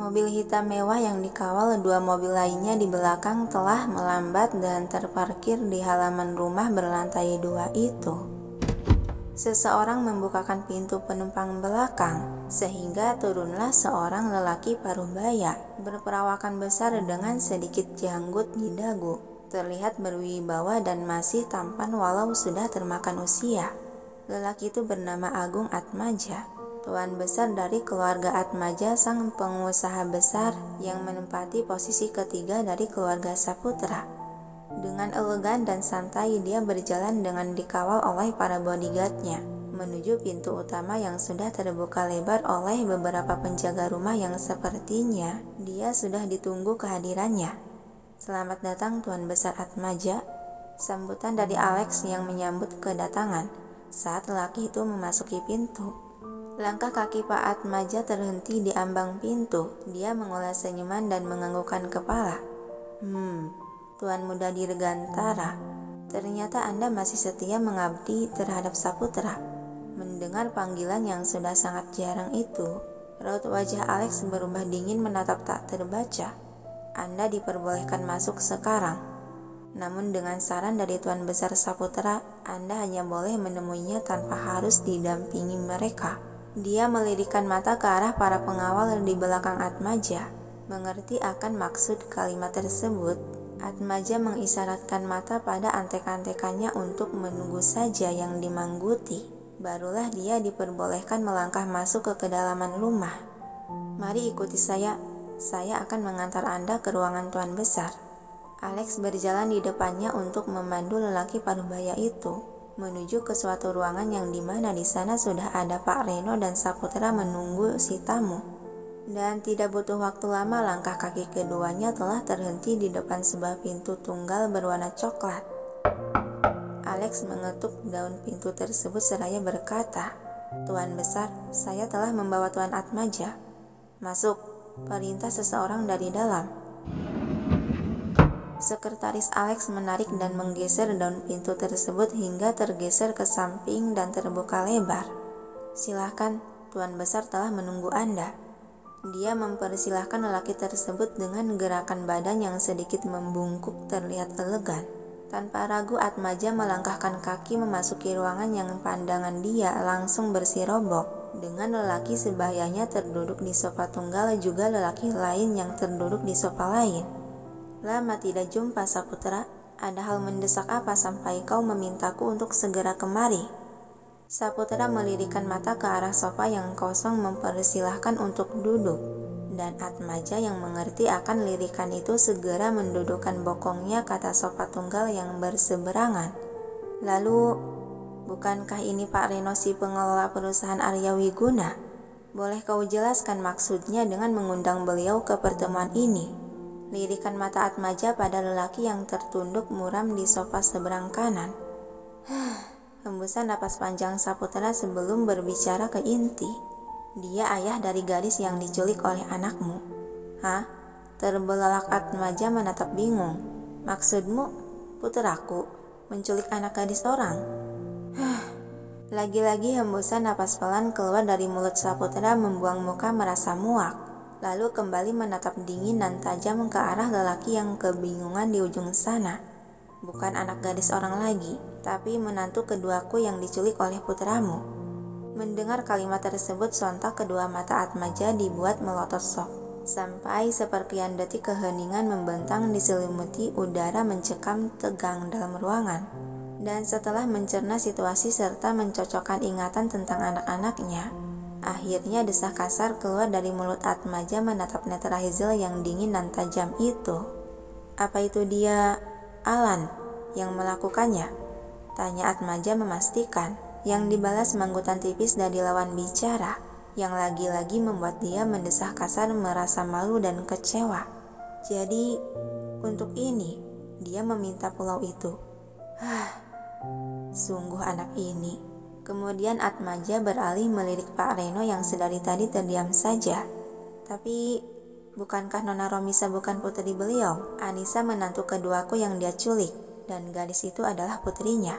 Mobil hitam mewah yang dikawal dua mobil lainnya di belakang telah melambat dan terparkir di halaman rumah berlantai 2 itu. Seseorang membukakan pintu penumpang belakang, sehingga turunlah seorang lelaki parubaya berperawakan besar dengan sedikit janggut di dagu, terlihat berwibawa dan masih tampan walau sudah termakan usia. Lelaki itu bernama Agung Atmaja, tuan besar dari keluarga Atmaja, sang pengusaha besar yang menempati posisi ketiga dari keluarga Saputra. Dengan elegan dan santai dia berjalan dengan dikawal oleh para bodyguardnya menuju pintu utama yang sudah terbuka lebar oleh beberapa penjaga rumah yang sepertinya dia sudah ditunggu kehadirannya. "Selamat datang Tuan Besar Atmaja," sambutan dari Alex yang menyambut kedatangan saat lelaki itu memasuki pintu. Langkah kaki Pak Atmaja terhenti di ambang pintu. Dia mengulas senyuman dan menganggukkan kepala. Tuan muda dirgantara, ternyata Anda masih setia mengabdi terhadap Saputra." Mendengar panggilan yang sudah sangat jarang itu, raut wajah Alex berubah dingin menatap tak terbaca. "Anda diperbolehkan masuk sekarang. Namun dengan saran dari Tuan Besar Saputra, Anda hanya boleh menemuinya tanpa harus didampingi mereka." Dia melirikkan mata ke arah para pengawal di belakang Atmaja. Mengerti akan maksud kalimat tersebut, Atmaja mengisyaratkan mata pada antek-antekannya untuk menunggu saja yang dimangguti. Barulah dia diperbolehkan melangkah masuk ke kedalaman rumah. "Mari ikuti saya akan mengantar Anda ke ruangan Tuan Besar." Alex berjalan di depannya untuk memandu lelaki parubaya itu menuju ke suatu ruangan yang dimana di sana sudah ada Pak Reno dan Saputra menunggu si tamu. Dan tidak butuh waktu lama langkah kaki keduanya telah terhenti di depan sebuah pintu tunggal berwarna coklat. Alex mengetuk daun pintu tersebut seraya berkata, "Tuan Besar, saya telah membawa Tuan Atmaja." "Masuk," perintah seseorang dari dalam. Sekretaris Alex menarik dan menggeser daun pintu tersebut hingga tergeser ke samping dan terbuka lebar. "Silakan, Tuan Besar telah menunggu Anda." Dia mempersilahkan lelaki tersebut dengan gerakan badan yang sedikit membungkuk terlihat elegan. Tanpa ragu Atmaja melangkahkan kaki memasuki ruangan yang pandangan dia langsung bersirobok dengan lelaki sebayanya terduduk di sofa tunggal, juga lelaki lain yang terduduk di sofa lain. "Lama tidak jumpa Saputra, ada hal mendesak apa sampai kau memintaku untuk segera kemari?" Saputra melirikkan mata ke arah sofa yang kosong mempersilahkan untuk duduk, dan Atmaja yang mengerti akan lirikan itu segera mendudukkan bokongnya ke atas sofa tunggal yang berseberangan. "Lalu, bukankah ini Pak Reno si pengelola perusahaan Arya Wiguna? Boleh kau jelaskan maksudnya dengan mengundang beliau ke pertemuan ini?" Lirikan mata Atmaja pada lelaki yang tertunduk muram di sofa seberang kanan. Hembusan napas panjang Saputra sebelum berbicara ke inti. "Dia ayah dari gadis yang diculik oleh anakmu." "Hah?" Terbelalak Atmaja menatap bingung. "Maksudmu, putraku menculik anak gadis orang?" Lagi-lagi hembusan napas pelan keluar dari mulut Saputra membuang muka merasa muak, lalu kembali menatap dingin dan tajam ke arah lelaki yang kebingungan di ujung sana. "Bukan anak gadis orang lagi, tapi menantu keduaku yang diculik oleh putramu." Mendengar kalimat tersebut sontak kedua mata Atmaja dibuat melotot sok, sampai seperkian detik keheningan membentang diselimuti udara mencekam tegang dalam ruangan. Dan setelah mencerna situasi serta mencocokkan ingatan tentang anak-anaknya, akhirnya desah kasar keluar dari mulut Atmaja menatap netra Hazel yang dingin dan tajam itu. "Apa itu dia, Alan, yang melakukannya?" tanya Atmaja memastikan. Yang dibalas manggutan tipis dari lawan bicara, yang lagi-lagi membuat dia mendesah kasar merasa malu dan kecewa. "Jadi, untuk ini, dia meminta pulau itu." Sungguh anak ini. Kemudian Atmaja beralih melirik Pak Reno yang sedari tadi terdiam saja. "Tapi, bukankah Nona Romisa bukan putri beliau? Anissa menantu keduaku yang dia culik, dan gadis itu adalah putrinya."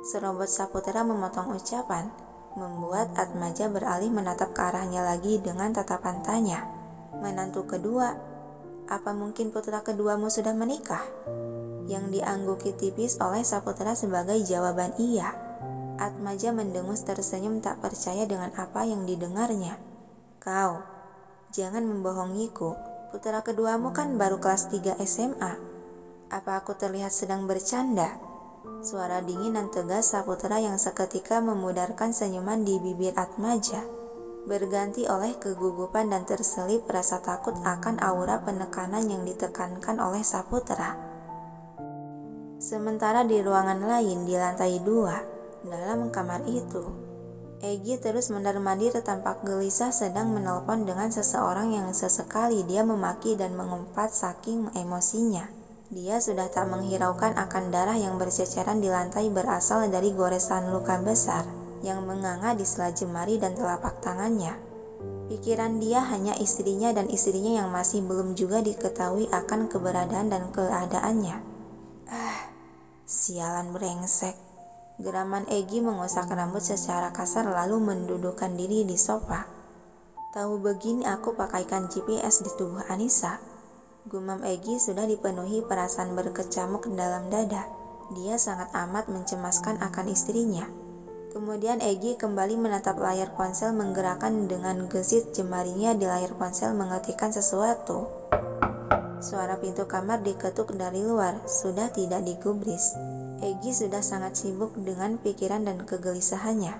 Serobot Saputra memotong ucapan, membuat Atmaja beralih menatap ke arahnya lagi dengan tatapan tanya. Menantu kedua? Apa mungkin putra keduamu sudah menikah? Yang diangguki tipis oleh Saputra sebagai jawaban iya. Atmaja mendengus tersenyum tak percaya dengan apa yang didengarnya. Kau, jangan membohongiku. Putra keduamu kan baru kelas 3 SMA. Apa aku terlihat sedang bercanda? Suara dingin dan tegas Saputra yang seketika memudarkan senyuman di bibir Atmaja berganti oleh kegugupan dan terselip rasa takut akan aura penekanan yang ditekankan oleh Saputra. Sementara di ruangan lain di lantai 2, dalam kamar itu, Egy terus mondar-mandir tampak gelisah sedang menelpon dengan seseorang yang sesekali dia memaki dan mengumpat saking emosinya. Dia sudah tak menghiraukan akan darah yang berceceran di lantai berasal dari goresan luka besar yang menganga di sela jemari dan telapak tangannya. Pikiran dia hanya istrinya dan istrinya yang masih belum juga diketahui akan keberadaan dan keadaannya. Sialan brengsek. Geraman Egy mengusap rambut secara kasar lalu mendudukkan diri di sofa. Tahu begini aku pakaikan GPS di tubuh Anissa. Gumam Egy sudah dipenuhi perasaan berkecamuk dalam dada. Dia sangat amat mencemaskan akan istrinya. Kemudian Egy kembali menatap layar ponsel menggerakkan dengan gesit jemarinya di layar ponsel mengetikkan sesuatu. Suara pintu kamar diketuk dari luar, sudah tidak digubris. Egy sudah sangat sibuk dengan pikiran dan kegelisahannya.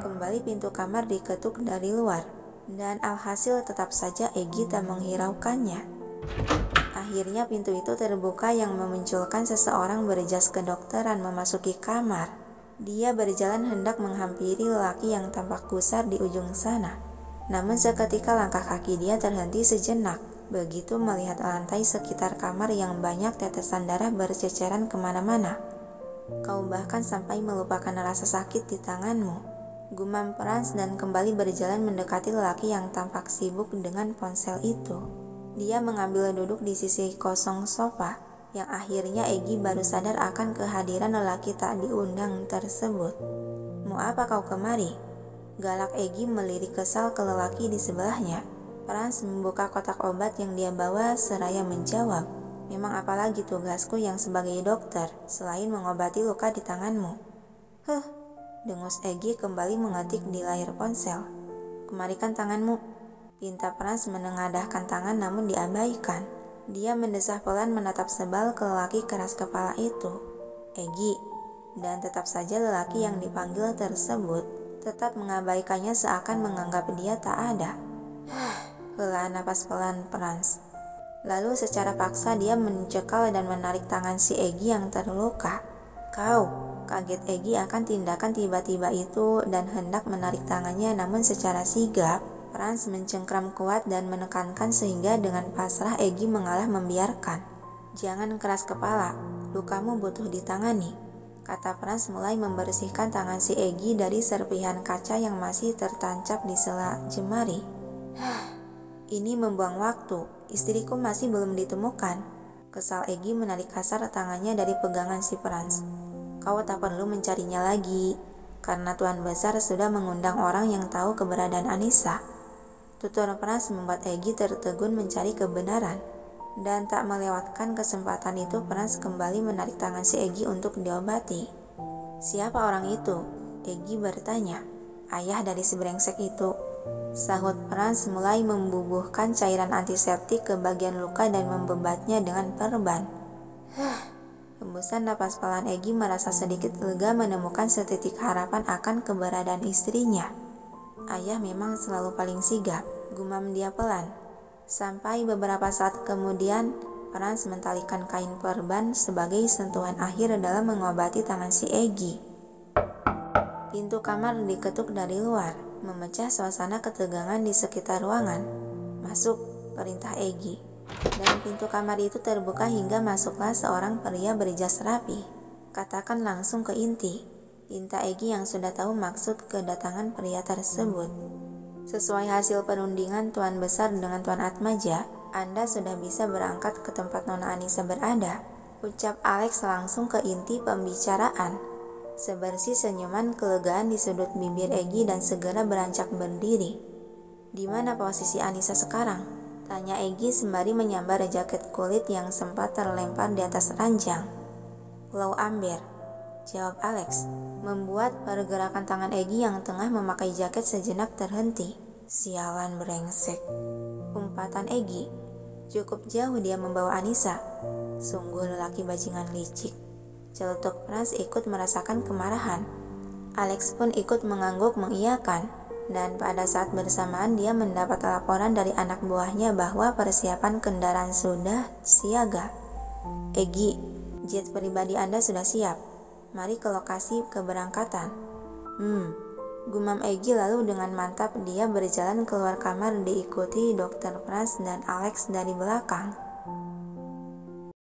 Kembali pintu kamar diketuk dari luar, dan alhasil tetap saja Egy tak menghiraukannya. Akhirnya pintu itu terbuka yang memunculkan seseorang berjas kedokteran memasuki kamar. Dia berjalan hendak menghampiri lelaki yang tampak gusar di ujung sana. Namun seketika langkah kaki dia terhenti sejenak, begitu melihat lantai sekitar kamar yang banyak tetesan darah berceceran kemana-mana. Kau bahkan sampai melupakan rasa sakit di tanganmu, gumam Frans dan kembali berjalan mendekati lelaki yang tampak sibuk dengan ponsel itu. Dia mengambil duduk di sisi kosong sofa, yang akhirnya Egy baru sadar akan kehadiran lelaki tak diundang tersebut. Mau apa kau kemari? Galak Egy melirik kesal ke lelaki di sebelahnya. Frans membuka kotak obat yang dia bawa seraya menjawab, memang apalagi tugasku yang sebagai dokter selain mengobati luka di tanganmu? Dengus Egy kembali mengetik di layar ponsel. Kemarikan tanganmu. Pinta Frans menengadahkan tangan namun diabaikan. Dia mendesah pelan menatap sebal ke lelaki keras kepala itu. Egy. Dan tetap saja lelaki yang dipanggil tersebut tetap mengabaikannya seakan menganggap dia tak ada. Hela napas pelan Frans. Lalu secara paksa dia mencekal dan menarik tangan si Egy yang terluka. Kau, kaget Egy akan tindakan tiba-tiba itu dan hendak menarik tangannya, namun secara sigap Frans mencengkram kuat dan menekankan sehingga dengan pasrah Egy mengalah membiarkan. Jangan keras kepala, lukamu butuh ditangani, kata Frans mulai membersihkan tangan si Egy dari serpihan kaca yang masih tertancap di sela jemari. Ini membuang waktu, istriku masih belum ditemukan. Kesal Egy menarik kasar tangannya dari pegangan si Frans. Kau tak perlu mencarinya lagi, karena Tuan Besar sudah mengundang orang yang tahu keberadaan Anissa. Tutur Frans membuat Egy tertegun mencari kebenaran, dan tak melewatkan kesempatan itu Frans kembali menarik tangan si Egy untuk diobati. Siapa orang itu? Egy bertanya. Ayah dari si brengsek itu, sahut Frans mulai membubuhkan cairan antiseptik ke bagian luka dan membebatnya dengan perban. Hembusan napas pelan Egy merasa sedikit lega menemukan setitik harapan akan keberadaan istrinya. Ayah memang selalu paling sigap, gumam dia pelan. Sampai beberapa saat kemudian, Frans mentalikan kain perban sebagai sentuhan akhir dalam mengobati tangan si Egy. Pintu kamar diketuk dari luar, memecah suasana ketegangan di sekitar ruangan. Masuk, perintah Egy. Dan pintu kamar itu terbuka hingga masuklah seorang pria berjas rapi. Katakan langsung ke inti, pinta Egy yang sudah tahu maksud kedatangan pria tersebut. Sesuai hasil perundingan Tuan Besar dengan Tuan Atmaja, Anda sudah bisa berangkat ke tempat Nona Anissa berada, ucap Alex langsung ke inti pembicaraan. Sebersih senyuman kelegaan di sudut bibir Egy dan segera beranjak berdiri. "Di mana posisi Anissa sekarang?" tanya Egy sembari menyambar jaket kulit yang sempat terlempar di atas ranjang. "Pulau Amber," jawab Alex, membuat pergerakan tangan Egy yang tengah memakai jaket sejenak terhenti. "Sialan brengsek," umpatan Egy. "Cukup jauh dia membawa Anissa. Sungguh lelaki bajingan licik." Celetuk Frans ikut merasakan kemarahan. Alex pun ikut mengangguk mengiyakan, dan pada saat bersamaan dia mendapat laporan dari anak buahnya bahwa persiapan kendaraan sudah siaga. "Egy, jet pribadi Anda sudah siap. Mari ke lokasi keberangkatan." Gumam Egy lalu dengan mantap dia berjalan keluar kamar diikuti Dr. Frans dan Alex dari belakang.